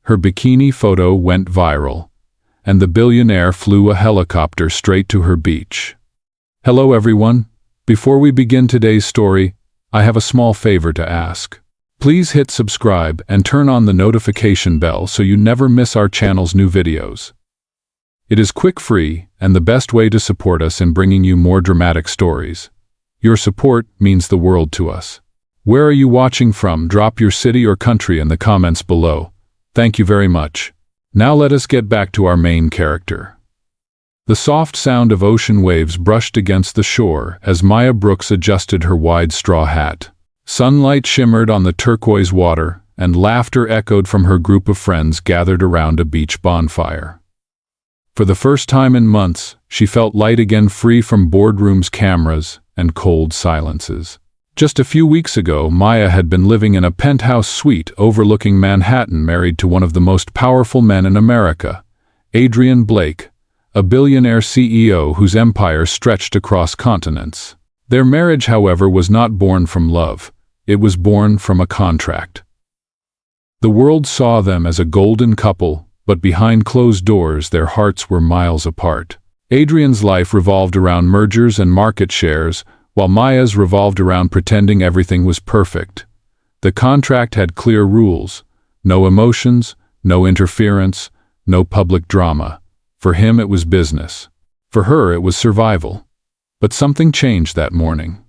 Her bikini photo went viral, and the billionaire flew a helicopter straight to her beach. Hello everyone. Before we begin today's story, I have a small favor to ask. Please hit subscribe and turn on the notification bell so you never miss our channel's new videos. It is quick, free, and the best way to support us in bringing you more dramatic stories. Your support means the world to us. Where are you watching from? Drop your city or country in the comments below. Thank you very much. Now let us get back to our main character. The soft sound of ocean waves brushed against the shore as Maya Brooks adjusted her wide straw hat. Sunlight shimmered on the turquoise water, and laughter echoed from her group of friends gathered around a beach bonfire. For the first time in months, she felt light again, free from boardrooms, cameras, and cold silences. Just a few weeks ago, Maya had been living in a penthouse suite overlooking Manhattan, married to one of the most powerful men in America, Adrian Blake, a billionaire CEO whose empire stretched across continents. Their marriage, however, was not born from love. It was born from a contract. The world saw them as a golden couple, but behind closed doors their hearts were miles apart. Adrian's life revolved around mergers and market shares, while Maya's revolved around pretending everything was perfect. The contract had clear rules: no emotions, no interference, no public drama. For him it was business. For her it was survival. But something changed that morning.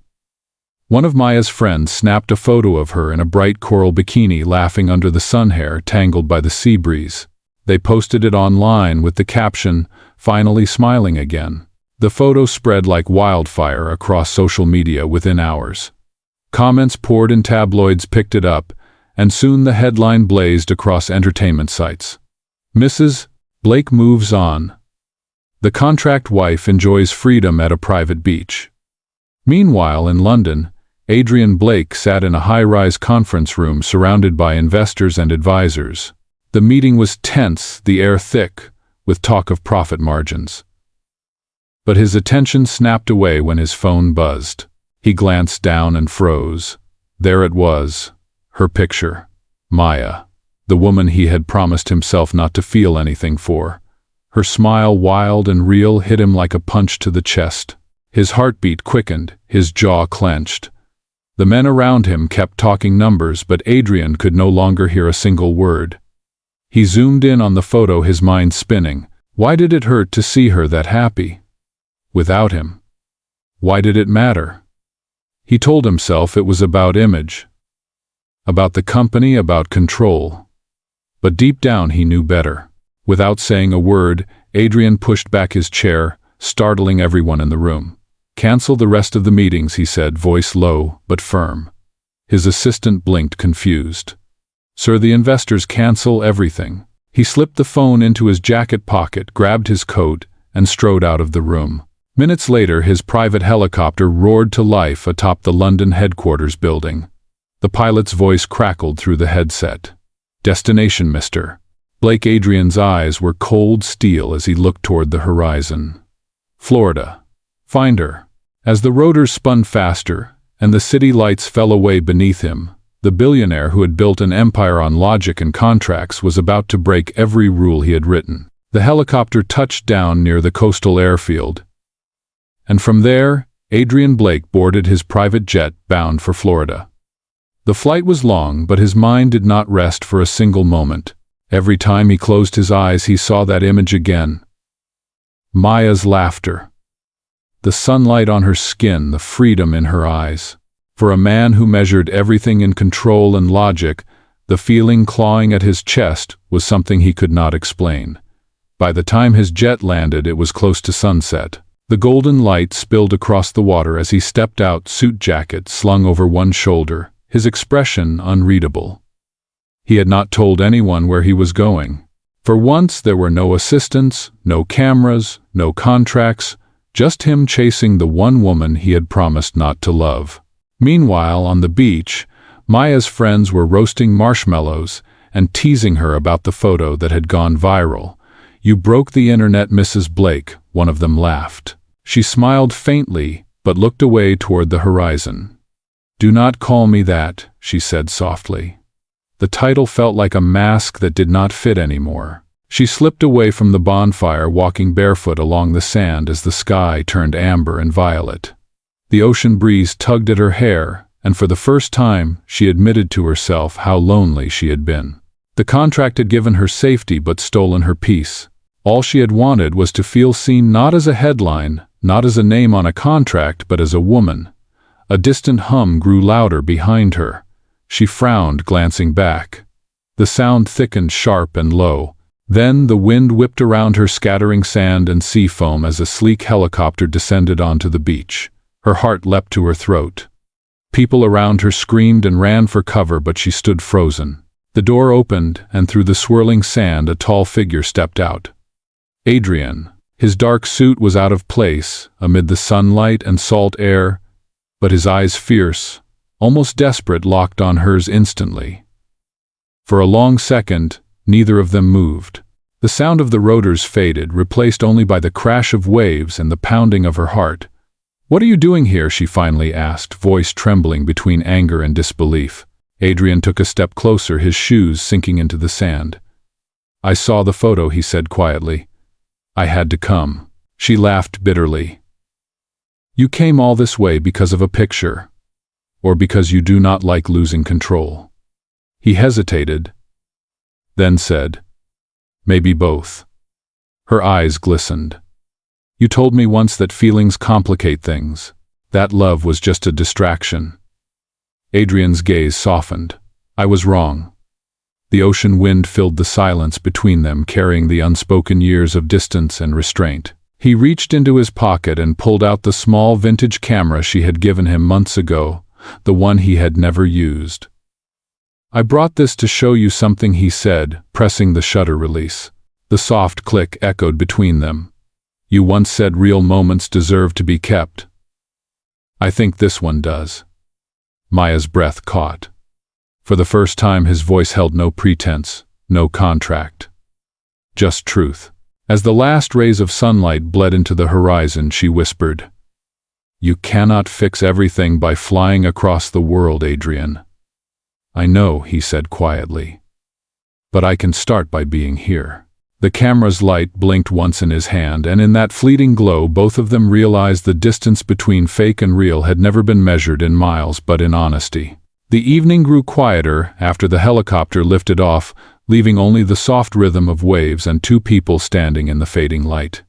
One of Maya's friends snapped a photo of her in a bright coral bikini, laughing under the sun, hair tangled by the sea breeze. They posted it online with the caption, "Finally smiling again." The photo spread like wildfire across social media within hours. Comments poured in, tabloids picked it up, and soon the headline blazed across entertainment sites. Mrs. Blake moves on. The contract wife enjoys freedom at a private beach. Meanwhile, in London, Adrian Blake sat in a high-rise conference room surrounded by investors and advisors. The meeting was tense, the air thick, with talk of profit margins. But his attention snapped away when his phone buzzed. He glanced down and froze. There it was, her picture. Maya, the woman he had promised himself not to feel anything for. Her smile, wild and real, hit him like a punch to the chest. His heartbeat quickened, his jaw clenched. The men around him kept talking numbers, but Adrian could no longer hear a single word. He zoomed in on the photo, his mind spinning. Why did it hurt to see her that happy? Without him. Why did it matter? He told himself it was about image. About the company, about control. But deep down he knew better. Without saying a word, Adrian pushed back his chair, startling everyone in the room. "Cancel the rest of the meetings," he said, voice low but firm. His assistant blinked, confused. "Sir, the investors cancel everything." He slipped the phone into his jacket pocket, grabbed his coat, and strode out of the room. Minutes later, his private helicopter roared to life atop the London headquarters building. The pilot's voice crackled through the headset. "Destination, Mr. Blake." Adrian's eyes were cold steel as he looked toward the horizon. "Florida. Find her." As the rotors spun faster, and the city lights fell away beneath him, the billionaire who had built an empire on logic and contracts was about to break every rule he had written. The helicopter touched down near the coastal airfield, and from there, Adrian Blake boarded his private jet bound for Florida. The flight was long, but his mind did not rest for a single moment. Every time he closed his eyes, he saw that image again. Maya's laughter. The sunlight on her skin, the freedom in her eyes. For a man who measured everything in control and logic, the feeling clawing at his chest was something he could not explain. By the time his jet landed, it was close to sunset. The golden light spilled across the water as he stepped out, suit jacket slung over one shoulder, his expression unreadable. He had not told anyone where he was going. For once, there were no assistants, no cameras, no contracts, just him chasing the one woman he had promised not to love. Meanwhile, on the beach, Maya's friends were roasting marshmallows and teasing her about the photo that had gone viral. "You broke the internet, Mrs. Blake," one of them laughed. She smiled faintly, but looked away toward the horizon. "Do not call me that," she said softly. The title felt like a mask that did not fit anymore. She slipped away from the bonfire, walking barefoot along the sand as the sky turned amber and violet. The ocean breeze tugged at her hair, and for the first time, she admitted to herself how lonely she had been. The contract had given her safety but stolen her peace. All she had wanted was to feel seen, not as a headline, not as a name on a contract, but as a woman. A distant hum grew louder behind her. She frowned, glancing back. The sound thickened, sharp and low. Then the wind whipped around her, scattering sand and sea foam as a sleek helicopter descended onto the beach. Her heart leapt to her throat. People around her screamed and ran for cover, but she stood frozen. The door opened, and through the swirling sand a tall figure stepped out. Adrian. His dark suit was out of place amid the sunlight and salt air, but his eyes, fierce, almost desperate, locked on hers instantly. For a long second, neither of them moved. The sound of the rotors faded, replaced only by the crash of waves and the pounding of her heart. "What are you doing here?" she finally asked, voice trembling between anger and disbelief. Adrian took a step closer, his shoes sinking into the sand. "I saw the photo," he said quietly. "I had to come." She laughed bitterly. "You came all this way because of a picture, or because you do not like losing control?" He hesitated, then said, "Maybe both." Her eyes glistened. "You told me once that feelings complicate things, that love was just a distraction." Adrian's gaze softened. "I was wrong." The ocean wind filled the silence between them, carrying the unspoken years of distance and restraint. He reached into his pocket and pulled out the small vintage camera she had given him months ago, the one he had never used. "I brought this to show you something," he said, pressing the shutter release. The soft click echoed between them. "You once said real moments deserve to be kept. I think this one does." Maya's breath caught. For the first time, his voice held no pretense, no contract. Just truth. As the last rays of sunlight bled into the horizon, she whispered, "You cannot fix everything by flying across the world, Adrian." "I know," he said quietly. "But I can start by being here." The camera's light blinked once in his hand, and in that fleeting glow both of them realized the distance between fake and real had never been measured in miles but in honesty. The evening grew quieter after the helicopter lifted off, leaving only the soft rhythm of waves and two people standing in the fading light.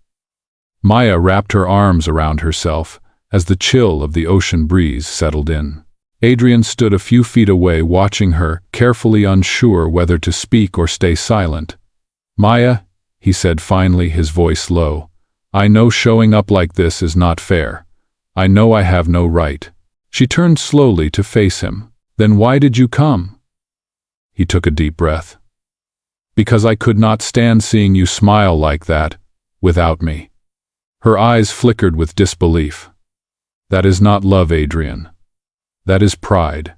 Maya wrapped her arms around herself as the chill of the ocean breeze settled in. Adrian stood a few feet away, watching her, carefully unsure whether to speak or stay silent. "Maya," he said finally, his voice low, "I know showing up like this is not fair. I know I have no right." She turned slowly to face him. "Then why did you come?" He took a deep breath. "Because I could not stand seeing you smile like that, without me." Her eyes flickered with disbelief. "That is not love, Adrian. That is pride."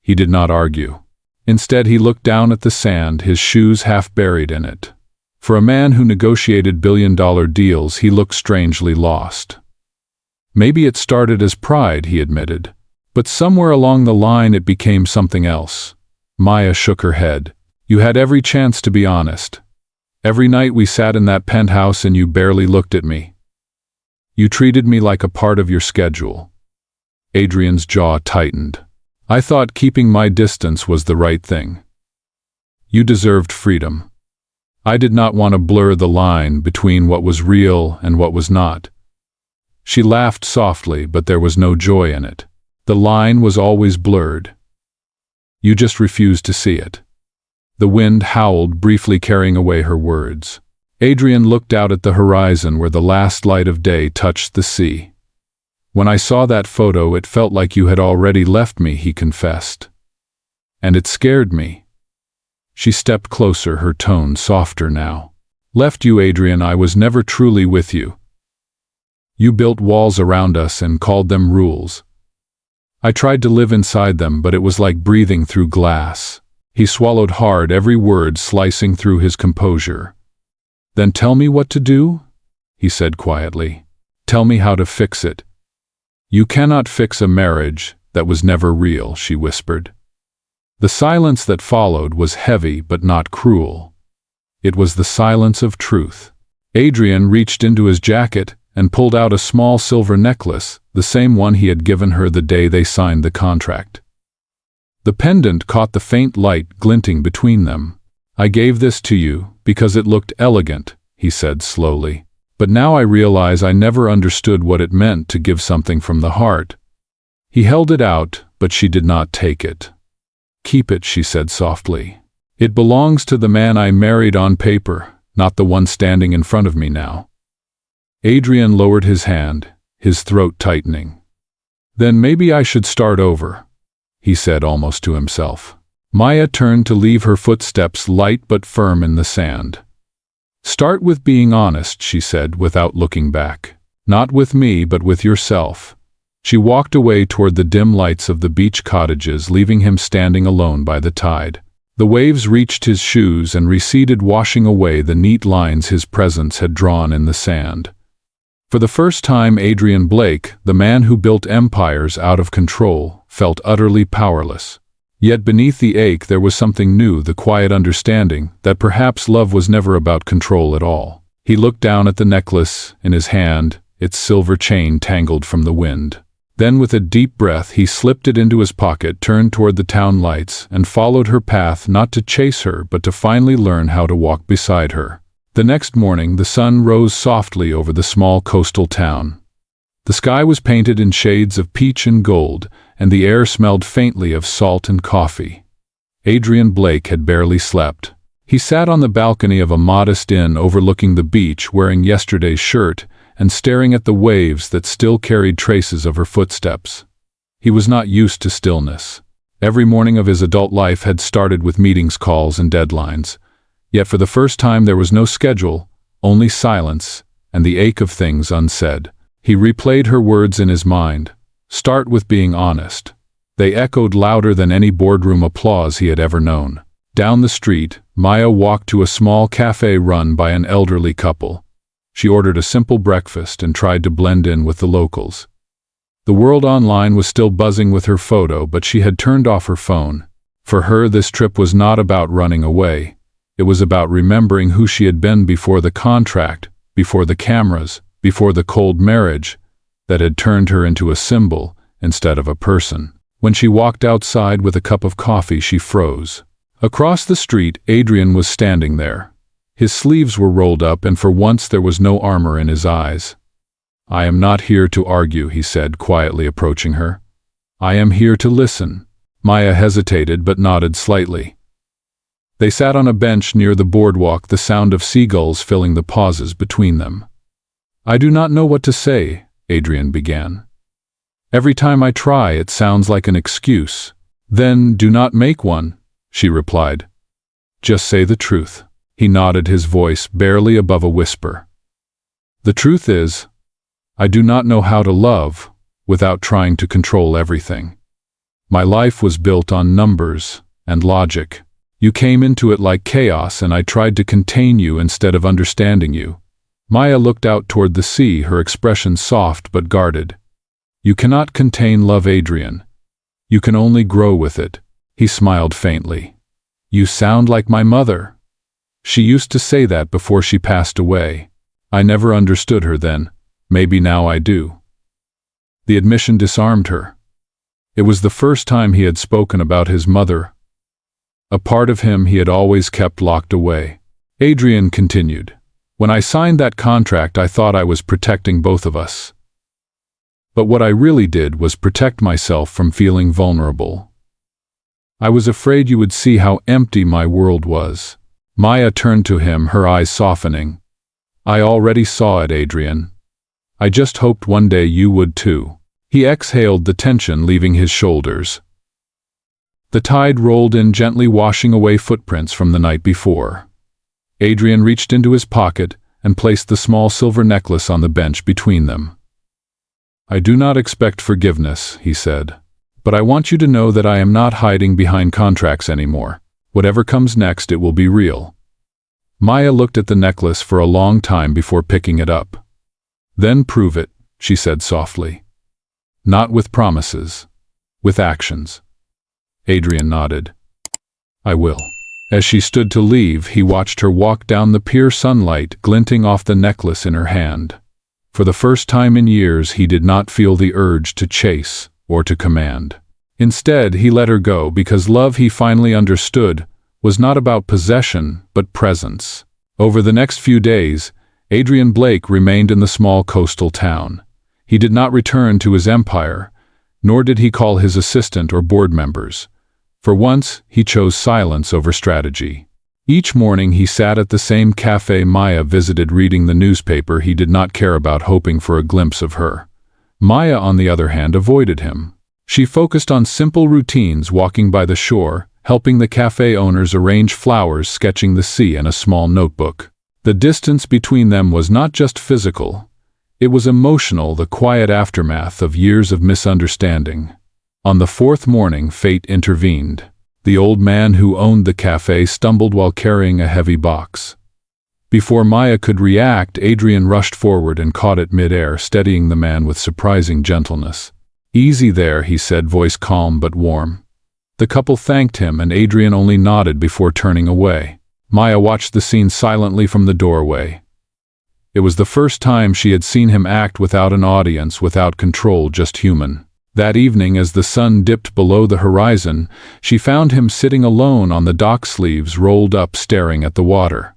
He did not argue. Instead, he looked down at the sand, his shoes half buried in it. For a man who negotiated billion-dollar deals, he looked strangely lost. "Maybe it started as pride," he admitted. "But somewhere along the line it became something else." Maya shook her head. "You had every chance to be honest. Every night we sat in that penthouse and you barely looked at me. You treated me like a part of your schedule." Adrian's jaw tightened. "I thought keeping my distance was the right thing. You deserved freedom. I did not want to blur the line between what was real and what was not." She laughed softly, but there was no joy in it. The line was always blurred. You just refused to see it. The wind howled, briefly carrying away her words. Adrian looked out at the horizon where the last light of day touched the sea. "When I saw that photo, it felt like you had already left me," he confessed. "And it scared me." She stepped closer, her tone softer now. "Left you, Adrian, I was never truly with you. You built walls around us and called them rules. I tried to live inside them, but it was like breathing through glass." He swallowed hard, every word slicing through his composure. "Then tell me what to do?" he said quietly. "Tell me how to fix it." "You cannot fix a marriage that was never real," she whispered. The silence that followed was heavy but not cruel. It was the silence of truth. Adrian reached into his jacket and pulled out a small silver necklace, the same one he had given her the day they signed the contract. The pendant caught the faint light glinting between them. "I gave this to you because it looked elegant," he said slowly. "But now I realize I never understood what it meant to give something from the heart." He held it out, but she did not take it. "Keep it," she said softly. "It belongs to the man I married on paper, not the one standing in front of me now." Adrian lowered his hand, his throat tightening. "Then maybe I should start over," he said almost to himself. Maya turned to leave her footsteps light but firm in the sand. "Start with being honest," she said without looking back. "Not with me, but with yourself." She walked away toward the dim lights of the beach cottages, leaving him standing alone by the tide. The waves reached his shoes and receded, washing away the neat lines his presence had drawn in the sand. For the first time, Adrian Blake, the man who built empires out of control, felt utterly powerless. Yet beneath the ache there was something new, the quiet understanding that perhaps love was never about control at all. He looked down at the necklace in his hand, its silver chain tangled from the wind. Then with a deep breath he slipped it into his pocket, turned toward the town lights, and followed her path, not to chase her but to finally learn how to walk beside her. The next morning the sun rose softly over the small coastal town. The sky was painted in shades of peach and gold, and the air smelled faintly of salt and coffee. Adrian Blake had barely slept. He sat on the balcony of a modest inn overlooking the beach, wearing yesterday's shirt and staring at the waves that still carried traces of her footsteps. He was not used to stillness. Every morning of his adult life had started with meetings, calls, and deadlines. Yet for the first time there was no schedule, only silence, and the ache of things unsaid. He replayed her words in his mind. "Start with being honest." They echoed louder than any boardroom applause he had ever known. Down the street, Maya walked to a small cafe run by an elderly couple. She ordered a simple breakfast and tried to blend in with the locals. The world online was still buzzing with her photo, but she had turned off her phone. For her, this trip was not about running away. It was about remembering who she had been before the contract, before the cameras, before the cold marriage that had turned her into a symbol instead of a person. When she walked outside with a cup of coffee, she froze. Across the street, Adrian was standing there. His sleeves were rolled up, and for once there was no armor in his eyes. "I am not here to argue," he said, quietly approaching her. "I am here to listen." Maya hesitated but nodded slightly. They sat on a bench near the boardwalk, the sound of seagulls filling the pauses between them. "I do not know what to say," Adrian began. "Every time I try, it sounds like an excuse." "Then do not make one," she replied. "Just say the truth." He nodded, his voice barely above a whisper. "The truth is, I do not know how to love without trying to control everything. My life was built on numbers and logic. You came into it like chaos, and I tried to contain you instead of understanding you." Maya looked out toward the sea, her expression soft but guarded. "You cannot contain love, Adrian. You can only grow with it." He smiled faintly. "You sound like my mother. She used to say that before she passed away. I never understood her then. Maybe now I do." The admission disarmed her. It was the first time he had spoken about his mother, a part of him he had always kept locked away. Adrian continued. "When I signed that contract, I thought I was protecting both of us. But what I really did was protect myself from feeling vulnerable. I was afraid you would see how empty my world was." Maya turned to him, her eyes softening. "I already saw it, Adrian. I just hoped one day you would too." He exhaled, the tension leaving his shoulders. The tide rolled in gently, washing away footprints from the night before. Adrian reached into his pocket and placed the small silver necklace on the bench between them. "I do not expect forgiveness," he said, "but I want you to know that I am not hiding behind contracts anymore. Whatever comes next, it will be real." Maya looked at the necklace for a long time before picking it up. "Then prove it," she said softly. "Not with promises, with actions." Adrian nodded. I will. As she stood to leave, he watched her walk down the pier, sunlight glinting off the necklace in her hand. For the first time in years, he did not feel the urge to chase or to command. Instead, he let her go because love, he finally understood, was not about possession but presence. Over the next few days, Adrian Blake remained in the small coastal town. He did not return to his empire, nor did he call his assistant or board members. For once, he chose silence over strategy. Each morning he sat at the same cafe Maya visited, reading the newspaper he did not care about, hoping for a glimpse of her. Maya, on the other hand, avoided him. She focused on simple routines, walking by the shore, helping the cafe owners arrange flowers, sketching the sea in a small notebook. The distance between them was not just physical. It was emotional, the quiet aftermath of years of misunderstanding. On the fourth morning, fate intervened. The old man who owned the cafe stumbled while carrying a heavy box. Before Maya could react, Adrian rushed forward and caught it mid-air, steadying the man with surprising gentleness. "Easy there," he said, voice calm but warm. The couple thanked him, and Adrian only nodded before turning away. Maya watched the scene silently from the doorway. It was the first time she had seen him act without an audience, without control, just human. That evening, as the sun dipped below the horizon, she found him sitting alone on the dock, sleeves rolled up, staring at the water.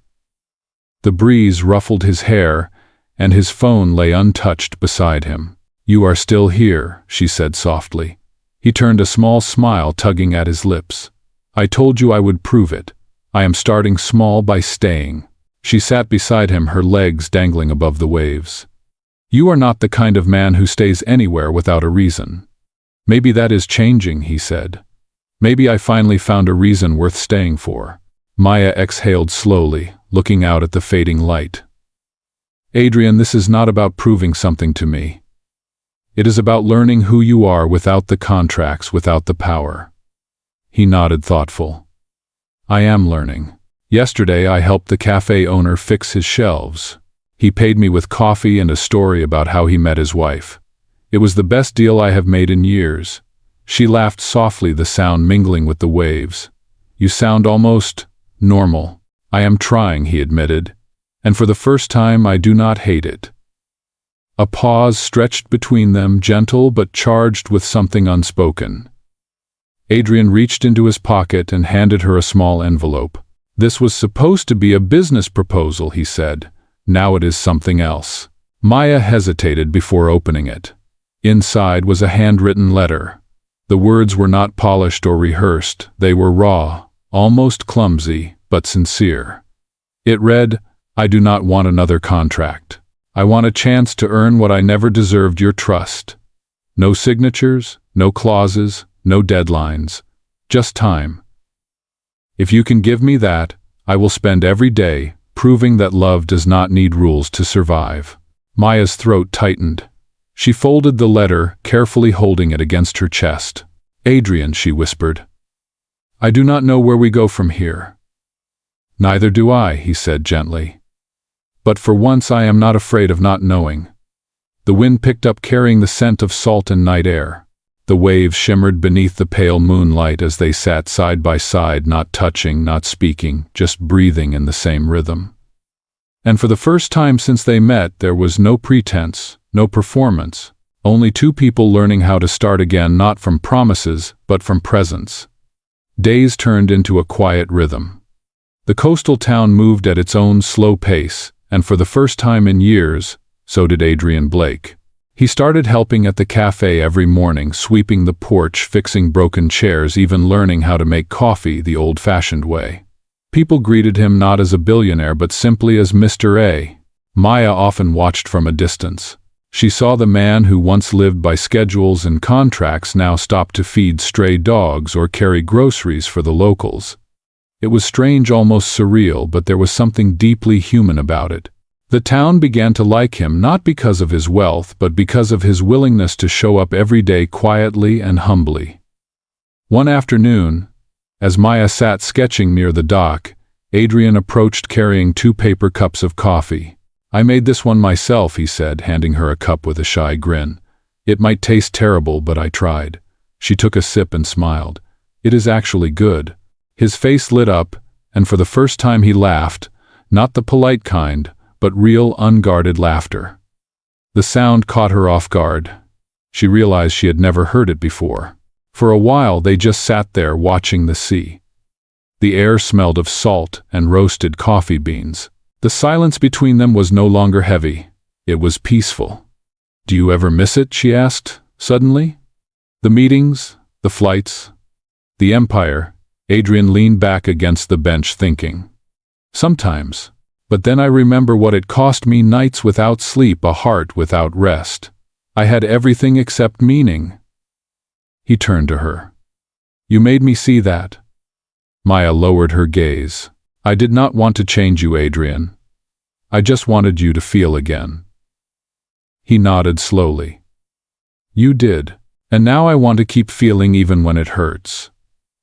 The breeze ruffled his hair, and his phone lay untouched beside him. "You are still here," she said softly. He turned, a small smile tugging at his lips. "I told you I would prove it. I am starting small by staying." She sat beside him, her legs dangling above the waves. "You are not the kind of man who stays anywhere without a reason." "Maybe that is changing," he said. "Maybe I finally found a reason worth staying for." Maya exhaled slowly, looking out at the fading light. "Adrian, this is not about proving something to me. It is about learning who you are without the contracts, without the power." He nodded, thoughtful. "I am learning. Yesterday I helped the cafe owner fix his shelves. He paid me with coffee and a story about how he met his wife. It was the best deal I have made in years." She laughed softly, the sound mingling with the waves. "You sound almost normal." "I am trying," he admitted, "and for the first time I do not hate it." A pause stretched between them, gentle but charged with something unspoken. Adrian reached into his pocket and handed her a small envelope. "This was supposed to be a business proposal," he said. "Now it is something else." Maya hesitated before opening it. Inside was a handwritten letter. The words were not polished or rehearsed. They were raw, almost clumsy, but sincere. It read, "I do not want another contract. I want a chance to earn what I never deserved, your trust. No signatures, no clauses, no deadlines. Just time. If you can give me that, I will spend every day proving that love does not need rules to survive." Maya's throat tightened. She folded the letter, carefully holding it against her chest. "Adrian," she whispered, "I do not know where we go from here." "Neither do I," he said gently. "But for once I am not afraid of not knowing." The wind picked up, carrying the scent of salt and night air. The waves shimmered beneath the pale moonlight as they sat side by side, not touching, not speaking, just breathing in the same rhythm. And for the first time since they met, there was no pretense, no performance, only two people learning how to start again, not from promises, but from presence. Days turned into a quiet rhythm. The coastal town moved at its own slow pace, and for the first time in years, so did Adrian Blake. He started helping at the cafe every morning, sweeping the porch, fixing broken chairs, even learning how to make coffee the old-fashioned way. People greeted him not as a billionaire but simply as Mr. A. Maya often watched from a distance. She saw the man who once lived by schedules and contracts now stop to feed stray dogs or carry groceries for the locals. It was strange, almost surreal, but there was something deeply human about it. The town began to like him, not because of his wealth, but because of his willingness to show up every day quietly and humbly. One afternoon, as Maya sat sketching near the dock, Adrian approached carrying 2 paper cups of coffee. "I made this one myself," he said, handing her a cup with a shy grin. "It might taste terrible, but I tried." She took a sip and smiled. "It is actually good." His face lit up, and for the first time he laughed, not the polite kind, but real, unguarded laughter. The sound caught her off guard. She realized she had never heard it before. For a while they just sat there watching the sea. The air smelled of salt and roasted coffee beans. The silence between them was no longer heavy. It was peaceful. "Do you ever miss it?" she asked, suddenly. "The meetings, the flights, the empire." Adrian leaned back against the bench thinking. "Sometimes. But then I remember what it cost me: nights without sleep, a heart without rest. I had everything except meaning." He turned to her. "You made me see that." Maya lowered her gaze. "I did not want to change you, Adrian. I just wanted you to feel again." He nodded slowly. "You did. And now I want to keep feeling even when it hurts."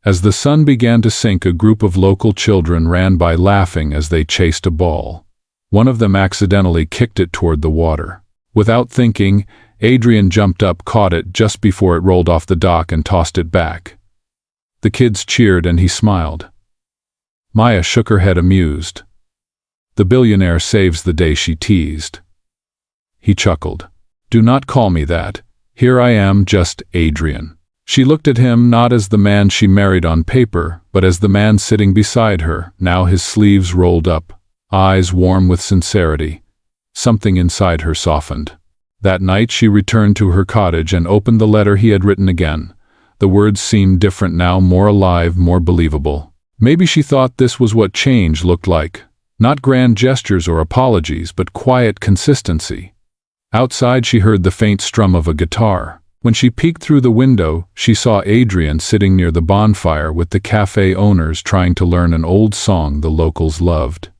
As the sun began to sink, a group of local children ran by laughing as they chased a ball. One of them accidentally kicked it toward the water. Without thinking, Adrian jumped up, caught it just before it rolled off the dock, and tossed it back. The kids cheered and he smiled. Maya shook her head, amused. "The billionaire saves the day," she teased. He chuckled. "Do not call me that. Here I am, just Adrian." She looked at him not as the man she married on paper, but as the man sitting beside her, now his sleeves rolled up, eyes warm with sincerity. Something inside her softened. That night she returned to her cottage and opened the letter he had written again. The words seemed different now, more alive, more believable. Maybe she thought this was what change looked like. Not grand gestures or apologies, but quiet consistency. Outside she heard the faint strum of a guitar. When she peeked through the window, she saw Adrian sitting near the bonfire with the cafe owners, trying to learn an old song the locals loved.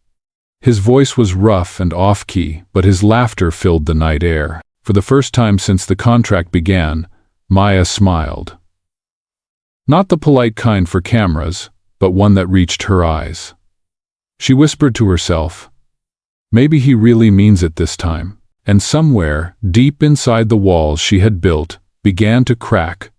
His voice was rough and off-key, but his laughter filled the night air. For the first time since the contract began, Maya smiled. Not the polite kind for cameras, but one that reached her eyes. She whispered to herself, "Maybe he really means it this time." And somewhere, deep inside the walls she had built, began to crack,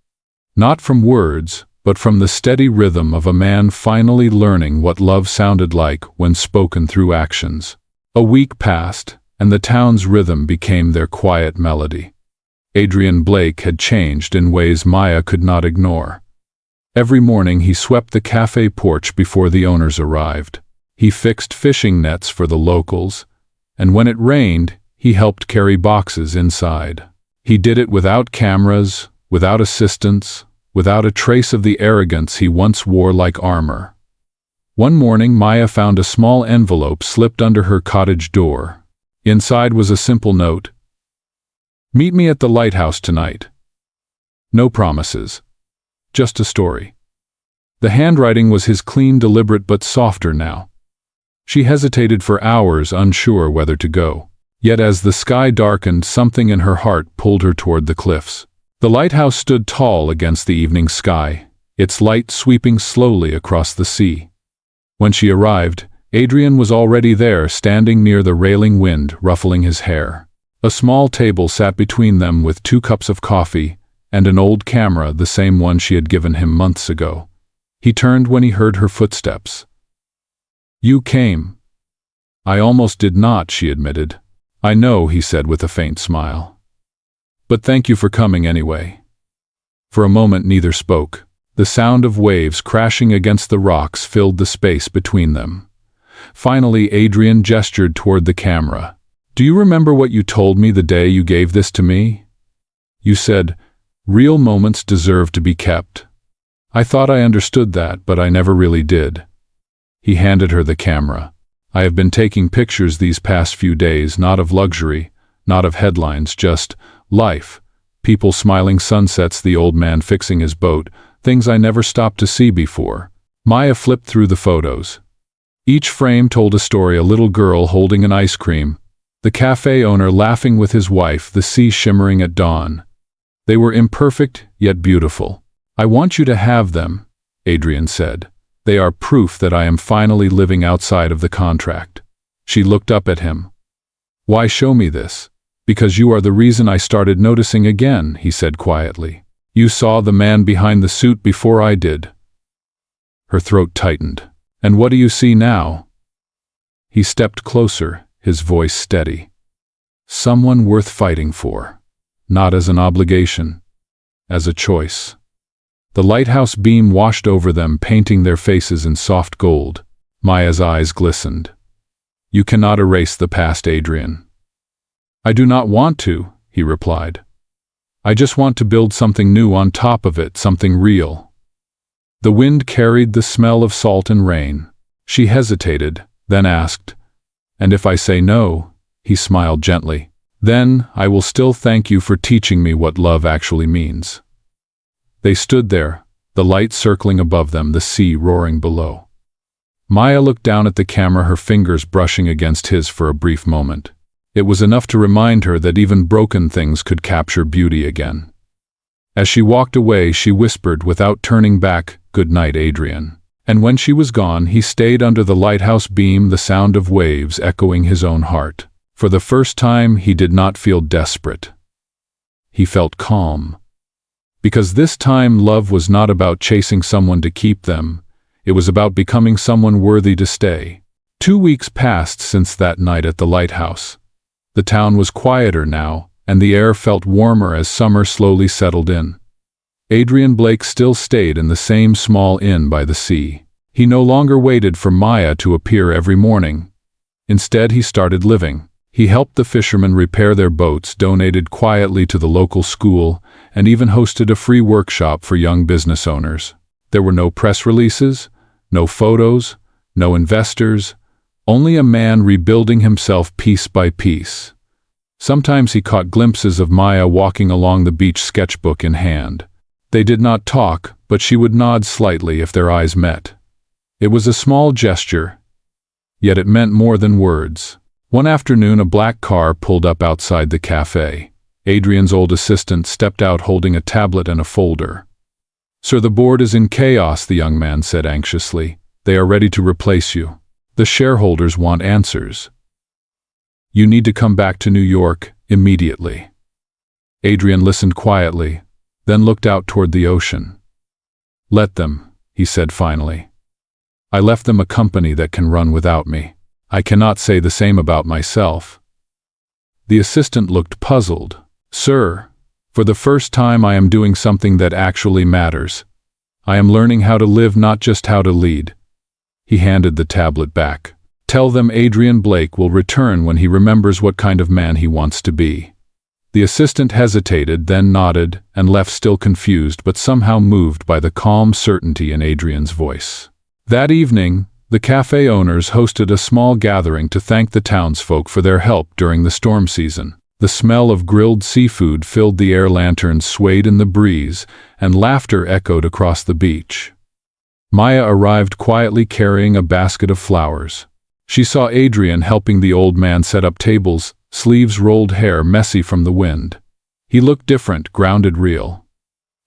not from words, but from the steady rhythm of a man finally learning what love sounded like when spoken through actions. A week passed, and the town's rhythm became their quiet melody. Adrian Blake had changed in ways Maya could not ignore. Every morning he swept the cafe porch before the owners arrived. He fixed fishing nets for the locals, and when it rained, he helped carry boxes inside. He did it without cameras, without assistants, without a trace of the arrogance he once wore like armor. One morning Maya found a small envelope slipped under her cottage door. Inside was a simple note. "Meet me at the lighthouse tonight." No promises. Just a story. The handwriting was his, clean, deliberate, but softer now. She hesitated for hours, unsure whether to go. Yet as the sky darkened, something in her heart pulled her toward the cliffs. The lighthouse stood tall against the evening sky, its light sweeping slowly across the sea. When she arrived, Adrian was already there, standing near the railing, wind ruffling his hair. A small table sat between them with 2 cups of coffee and an old camera, the same one she had given him months ago. He turned when he heard her footsteps. "You came." "I almost did not," she admitted. "I know," he said with a faint smile. "But thank you for coming anyway." For a moment neither spoke. The sound of waves crashing against the rocks filled the space between them. Finally Adrian gestured toward the camera. "Do you remember what you told me the day you gave this to me? You said, 'Real moments deserve to be kept.' I thought I understood that, but I never really did." He handed her the camera. "I have been taking pictures these past few days, not of luxury, not of headlines, just life. People smiling, sunsets, the old man fixing his boat, things I never stopped to see before." Maya flipped through the photos. Each frame told a story: a little girl holding an ice cream, the cafe owner laughing with his wife, the sea shimmering at dawn. They were imperfect, yet beautiful. "I want you to have them," Adrian said. "They are proof that I am finally living outside of the contract." She looked up at him. "Why show me this?" "Because you are the reason I started noticing again," he said quietly. "You saw the man behind the suit before I did." Her throat tightened. "And what do you see now?" He stepped closer, his voice steady. "Someone worth fighting for. Not as an obligation, as a choice." The lighthouse beam washed over them, painting their faces in soft gold. Maya's eyes glistened. "You cannot erase the past, Adrian." "I do not want to," he replied. "I just want to build something new on top of it, something real." The wind carried the smell of salt and rain. She hesitated, then asked, "And if I say no?" He smiled gently. "Then I will still thank you for teaching me what love actually means." They stood there, the light circling above them, the sea roaring below. Maya looked down at the camera, her fingers brushing against his for a brief moment. It was enough to remind her that even broken things could capture beauty again. As she walked away, she whispered without turning back, "Good night, Adrian." And when she was gone, he stayed under the lighthouse beam, the sound of waves echoing his own heart. For the first time, he did not feel desperate. He felt calm. Because this time, love was not about chasing someone to keep them. It was about becoming someone worthy to stay. 2 weeks passed since that night at the lighthouse. The town was quieter now, and the air felt warmer as summer slowly settled in. Adrian Blake still stayed in the same small inn by the sea. He no longer waited for Maya to appear every morning. Instead, he started living. He helped the fishermen repair their boats, donated quietly to the local school, and even hosted a free workshop for young business owners. There were no press releases, no photos, no investors, only a man rebuilding himself piece by piece. Sometimes he caught glimpses of Maya walking along the beach, sketchbook in hand. They did not talk, but she would nod slightly if their eyes met. It was a small gesture, yet it meant more than words. One afternoon, a black car pulled up outside the cafe. Adrian's old assistant stepped out holding a tablet and a folder. "Sir, the board is in chaos," the young man said anxiously. "They are ready to replace you. The shareholders want answers. You need to come back to New York immediately." Adrian listened quietly, then looked out toward the ocean. "Let them," he said finally. "I left them a company that can run without me. I cannot say the same about myself." The assistant looked puzzled. "Sir, for the first time I am doing something that actually matters. I am learning how to live, not just how to lead." He handed the tablet back. "Tell them Adrian Blake will return when he remembers what kind of man he wants to be." The assistant hesitated, then nodded, and left, still confused but somehow moved by the calm certainty in Adrian's voice. That evening, the cafe owners hosted a small gathering to thank the townsfolk for their help during the storm season. The smell of grilled seafood filled the air, lanterns swayed in the breeze, and laughter echoed across the beach. Maya arrived quietly carrying a basket of flowers. She saw Adrian helping the old man set up tables, sleeves rolled, hair messy from the wind. He looked different, grounded, real.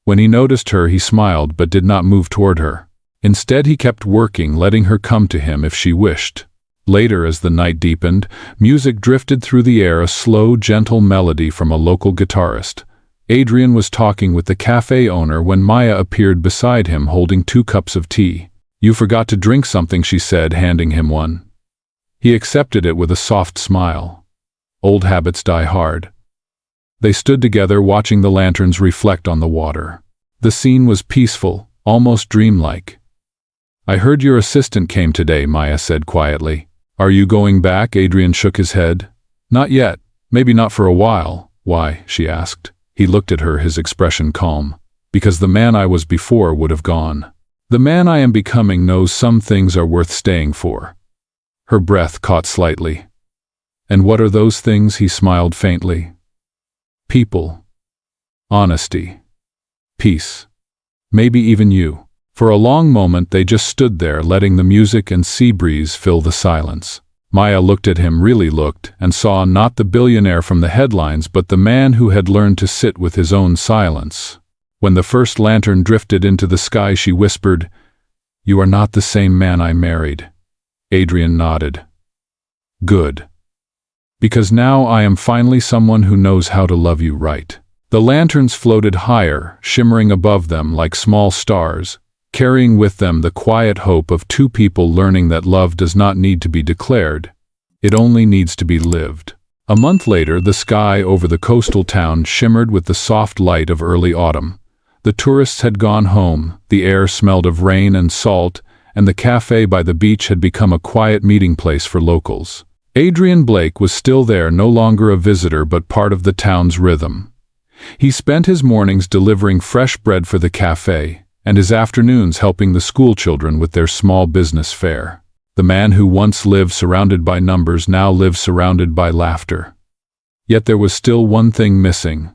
When he noticed her, he smiled but did not move toward her. Instead, he kept working, letting her come to him if she wished. Later, as the night deepened, music drifted through the air, a slow, gentle melody from a local guitarist. Adrian was talking with the cafe owner when Maya appeared beside him holding 2 cups of tea. "You forgot to drink something," she said, handing him one. He accepted it with a soft smile. Old habits die hard. They stood together, watching the lanterns reflect on the water. The scene was peaceful, almost dreamlike. "I heard your assistant came today," Maya said quietly. "Are you going back?" Adrian shook his head. "Not yet. Maybe not for a while." "Why?" she asked. He looked at her, his expression calm. "Because the man I was before would have gone. The man I am becoming knows some things are worth staying for." Her breath caught slightly. "And what are those things?" He smiled faintly. "People. Honesty. Peace. Maybe even you." For a long moment they just stood there, letting the music and sea breeze fill the silence. Maya looked at him, really looked, and saw not the billionaire from the headlines but the man who had learned to sit with his own silence. When the first lantern drifted into the sky, she whispered, "You are not the same man I married." Adrian nodded. "Good. Because now I am finally someone who knows how to love you right." The lanterns floated higher, shimmering above them like small stars, carrying with them the quiet hope of two people learning that love does not need to be declared. It only needs to be lived. A month later, the sky over the coastal town shimmered with the soft light of early autumn. The tourists had gone home, the air smelled of rain and salt, and the cafe by the beach had become a quiet meeting place for locals. Adrian Blake was still there, no longer a visitor but part of the town's rhythm. He spent his mornings delivering fresh bread for the cafe, and his afternoons helping the schoolchildren with their small business fare. The man who once lived surrounded by numbers now lived surrounded by laughter. Yet there was still one thing missing.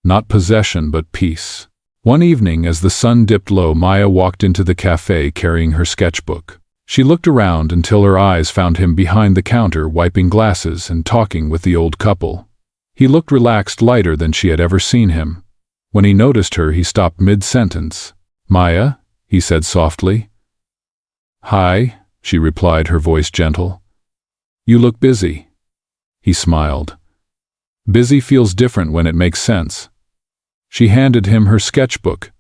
Not possession, but peace. One evening, as the sun dipped low, Maya walked into the cafe carrying her sketchbook. She looked around until her eyes found him behind the counter, wiping glasses and talking with the old couple. He looked relaxed, lighter than she had ever seen him. When he noticed her, he stopped mid-sentence. "Maya?" he said softly. "Hi," she replied, her voice gentle. "You look busy." He smiled. "Busy feels different when it makes sense." She handed him her sketchbook.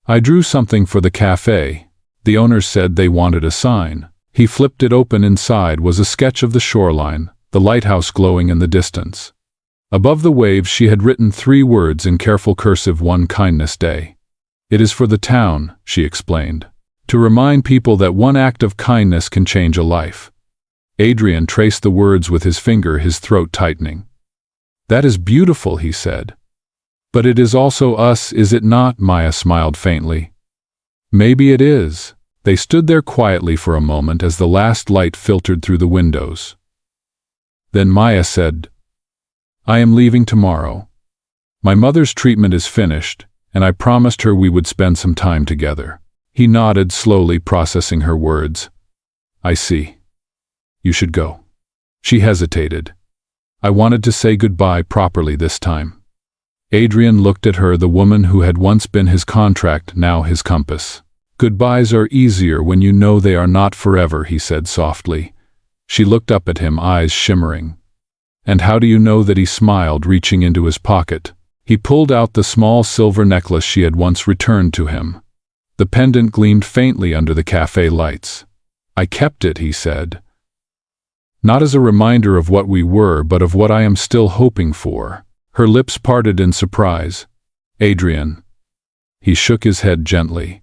"I drew something for the cafe. The owners said they wanted a sign." He flipped it open. Inside was a sketch of the shoreline, the lighthouse glowing in the distance. Above the waves she had written 3 words in careful cursive: "One kindness day." "It is for the town," she explained, "to remind people that one act of kindness can change a life." Adrian traced the words with his finger, his throat tightening. "That is beautiful," he said. "But it is also us, is it not?" Maya smiled faintly. "Maybe it is." They stood there quietly for a moment as the last light filtered through the windows. Then Maya said, "I am leaving tomorrow. My mother's treatment is finished, and I promised her we would spend some time together." He nodded, slowly processing her words. "I see. You should go." She hesitated. "I wanted to say goodbye properly this time." Adrian looked at her, the woman who had once been his contract, now his compass. "Goodbyes are easier when you know they are not forever," he said softly. She looked up at him, eyes shimmering. "And how do you know that?" He smiled, reaching into his pocket. He pulled out the small silver necklace she had once returned to him. The pendant gleamed faintly under the cafe lights. "I kept it," he said. "Not as a reminder of what we were, but of what I am still hoping for." Her lips parted in surprise. "Adrian." He shook his head gently.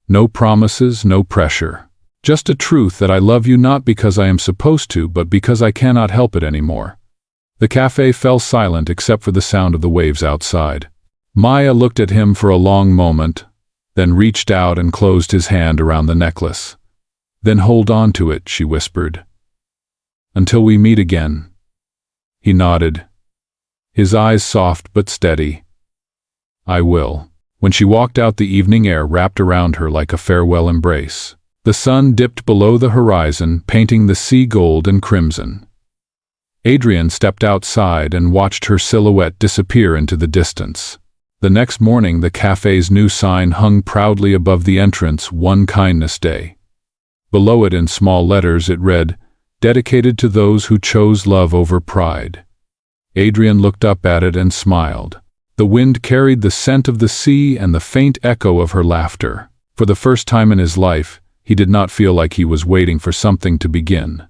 "No promises, no pressure. Just a truth that I love you not because I am supposed to, but because I cannot help it anymore." The cafe fell silent except for the sound of the waves outside. Maya looked at him for a long moment, then reached out and closed his hand around the necklace. "Then hold on to it," she whispered. "Until we meet again." He nodded, his eyes soft but steady. "I will." When she walked out, the evening air wrapped around her like a farewell embrace. The sun dipped below the horizon, painting the sea gold and crimson. Adrian stepped outside and watched her silhouette disappear into the distance. The next morning, the cafe's new sign hung proudly above the entrance, "One Kindness Day." Below it in small letters it read, "Dedicated to those who chose love over pride." Adrian looked up at it and smiled. The wind carried the scent of the sea and the faint echo of her laughter. For the first time in his life, he did not feel like he was waiting for something to begin.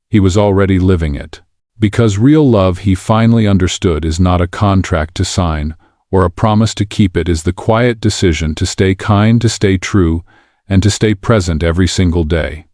He was already living it. Because real love, he finally understood, is not a contract to sign or a promise to keep. It is the quiet decision to stay kind, to stay true, and to stay present every single day.